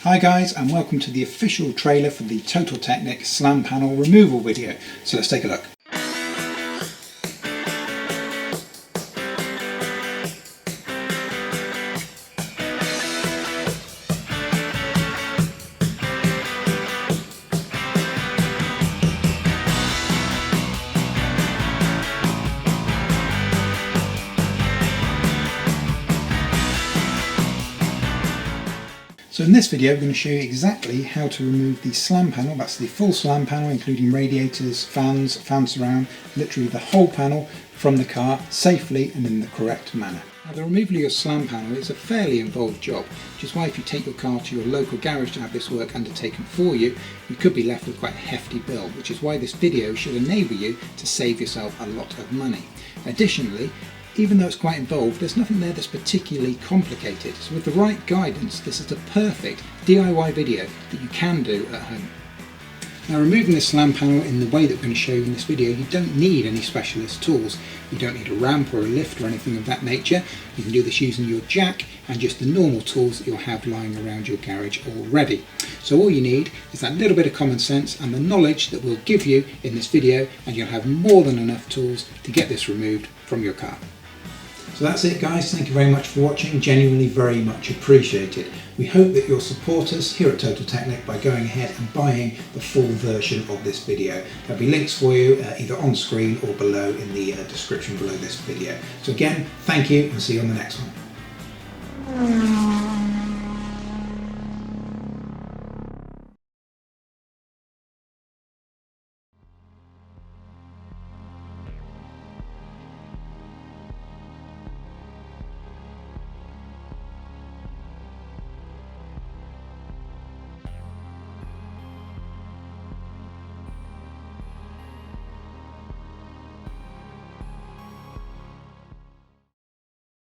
Hi guys, and welcome to the official trailer for the Total Technic slam panel removal video. So let's take a look. So in this video we're going to show you exactly how to remove the slam panel. That's the full slam panel including radiators, fans, fan surround, literally the whole panel from the car safely and in the correct manner. Now the removal of your slam panel is a fairly involved job, which is why if you take your car to your local garage to have this work undertaken for you, you could be left with quite a hefty bill, which is why this video should enable you to save yourself a lot of money. Additionally, even though it's quite involved, there's nothing there that's particularly complicated. So with the right guidance, this is a perfect DIY video that you can do at home. Now removing this slam panel in the way that we're going to show you in this video, you don't need any specialist tools. You don't need a ramp or a lift or anything of that nature. You can do this using your jack and just the normal tools that you'll have lying around your garage already. So all you need is that little bit of common sense and the knowledge that we'll give you in this video, and you'll have more than enough tools to get this removed from your car. So that's it guys, thank you very much for watching, genuinely very much appreciated. We hope that you'll support us here at Total Technic by going ahead and buying the full version of this video. There'll be links for you either on screen or below in the description below this video. So again, thank you and see you on the next one.